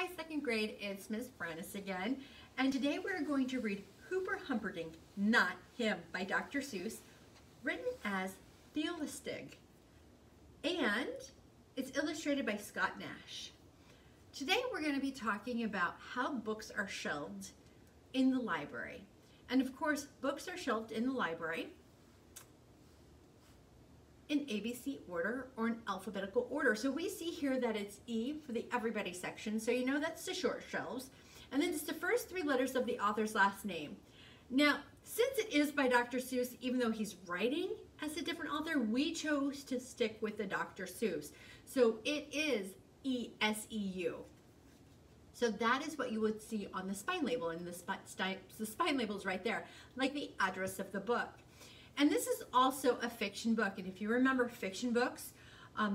Hi, second grade, it's Miss Brannis again, and today we're going to read Hooper Humperdink, Not Him, by Dr. Seuss, written as Theolistic, and it's illustrated by Scott Nash. Today we're going to be talking about how books are shelved in the library. And of course, books are shelved in the library in ABC order or in alphabetical order. So we see here that it's E for the everybody section, so you know that's the short shelves. And then it's the first three letters of the author's last name. Now, since it is by Dr. Seuss, even though he's writing as a different author, we chose to stick with the Dr. Seuss. So it is E-S-E-U. So that is what you would see on the spine label, and the spine label is right there, like the address of the book. And this is also a fiction book, and if you remember fiction books,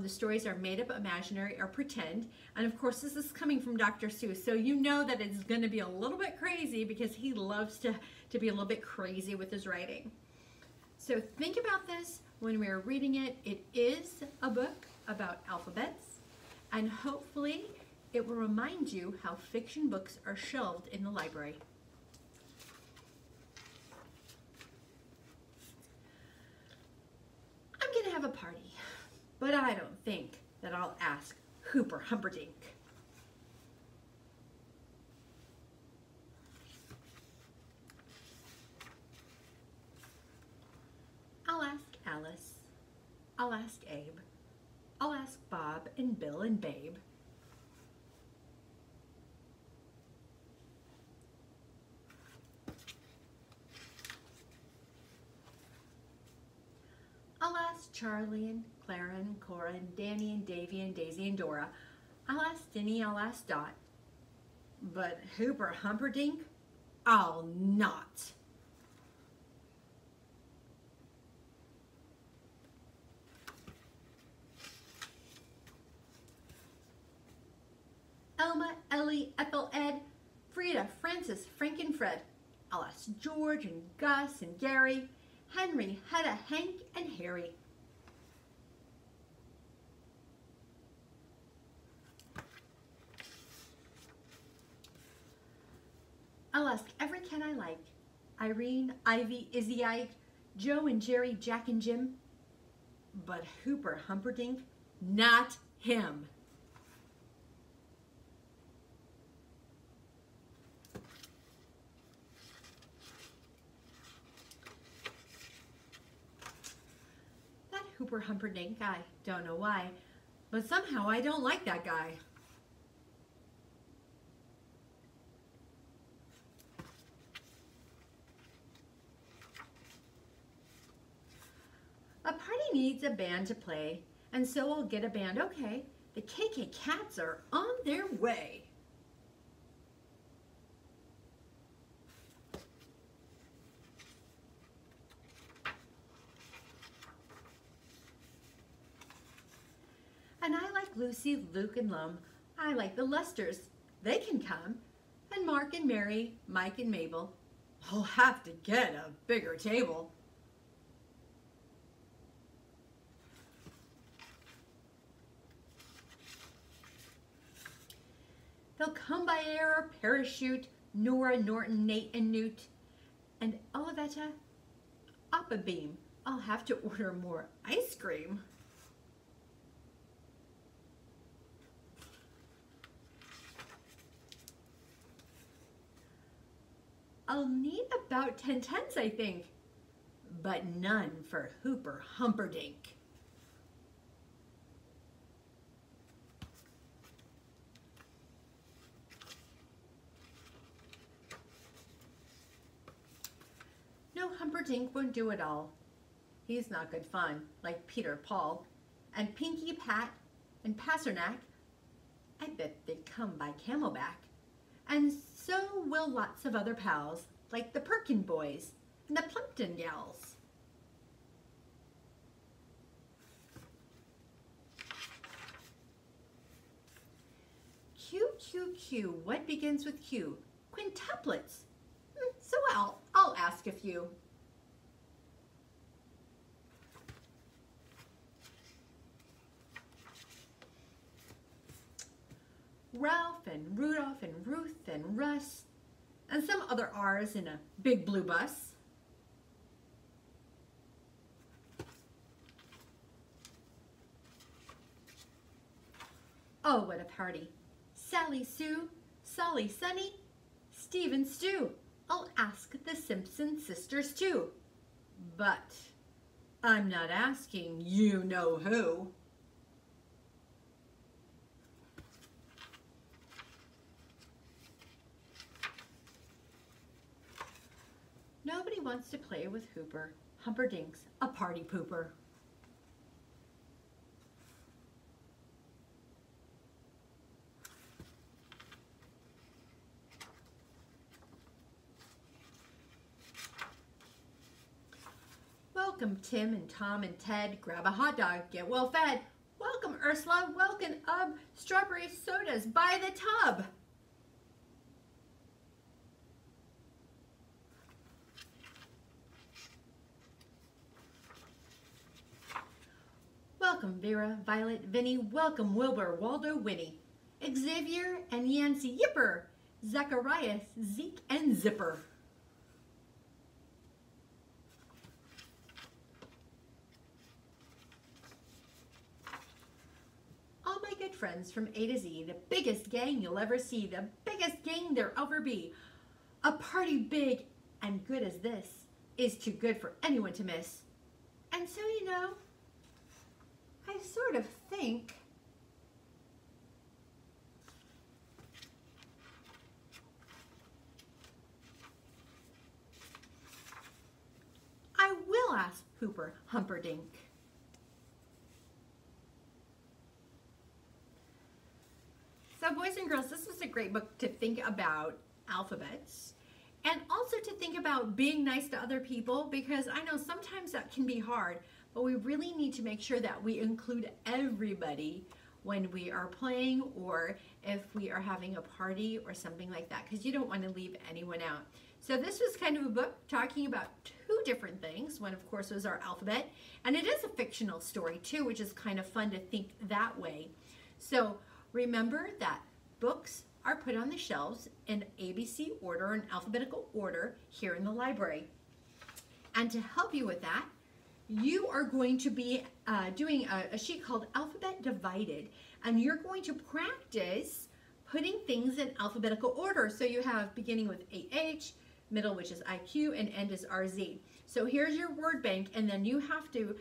the stories are made up, imaginary, or pretend. And of course, this is coming from Dr. Seuss, so you know that it's going to be a little bit crazy because he loves to be a little bit crazy with his writing. So think about this when we're reading it. It is a book about alphabets, and hopefully it will remind you how fiction books are shelved in the library. I'm going to have a party, but I don't think that I'll ask Hooper Humperdink. I'll ask Alice. I'll ask Abe. I'll ask Bob and Bill and Babe. I'll ask Charlie and Clara and Cora and Danny and Davy and Daisy and Dora. I'll ask Dinny, I'll ask Dot. But Hooper Humperdink, I'll not. Elma, Ellie, Ethel, Ed, Frida, Francis, Frank, and Fred. I'll ask George and Gus and Gary, Henry, Hedda, Hank, and Harry. I'll ask every cat I like, Irene, Ivy, Izzy, Ike, Joe and Jerry, Jack and Jim. But Hooper Humperdink, not him. Hooper Humperdink, I don't know why, but somehow I don't like that guy. A party needs a band to play, and so I'll get a band. Okay, the KK Cats are on their way. And I like Lucy, Luke, and Lum. I like the Lesters. They can come. And Mark and Mary, Mike and Mabel. I'll have to get a bigger table. They'll come by air or parachute. Nora, Norton, Nate, and Newt. And Olivetta, up a beam. I'll have to order more ice cream. I'll need about 10 tents, I think, but none for Hooper Humperdink. No, Humperdink won't do it all. He's not good fun, like Peter Paul, and Pinky, Pat, and Passernack. I bet they'd come by Camelback. And so will lots of other pals, like the Perkin boys and the Plumpton gals. Q, Q, Q, what begins with Q? Quintuplets. So I'll ask a few. Ralph and Rudolph and Ruth and Russ, and some other R's in a big blue bus. Oh, what a party. Sally Sue, Solly Sunny, Steve and Stu. I'll ask the Simpson sisters too. But I'm not asking you know who. Nobody wants to play with Hooper. Humperdink's a party pooper. Welcome Tim and Tom and Ted. Grab a hot dog, get well fed. Welcome Ursula, welcome strawberry sodas by the tub. Welcome Vera, Violet, Vinny, welcome Wilbur, Waldo, Winnie, Xavier and Yancey, Yipper, Zacharias, Zeke and Zipper. All my good friends from A to Z, the biggest gang you'll ever see, the biggest gang there'll ever be. A party big and good as this is too good for anyone to miss. And so, you know, I sort of think I will ask Hooper Humperdink. So boys and girls, this was a great book to think about alphabets and also to think about being nice to other people, because I know sometimes that can be hard, but we really need to make sure that we include everybody when we are playing or if we are having a party or something like that, because you don't want to leave anyone out. So this was kind of a book talking about two different things. One, of course, was our alphabet, and it is a fictional story too, which is kind of fun to think that way. So remember that books are put on the shelves in ABC order, in alphabetical order here in the library. And to help you with that, you are going to be doing a sheet called Alphabet Divided, and you're going to practice putting things in alphabetical order. So you have beginning with AH, middle which is IQ, and end is RZ. So here's your word bank, and then you have to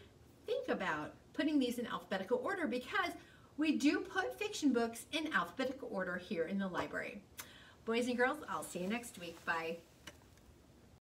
think about putting these in alphabetical order, because we do put fiction books in alphabetical order here in the library. Boys and girls, I'll see you next week. Bye.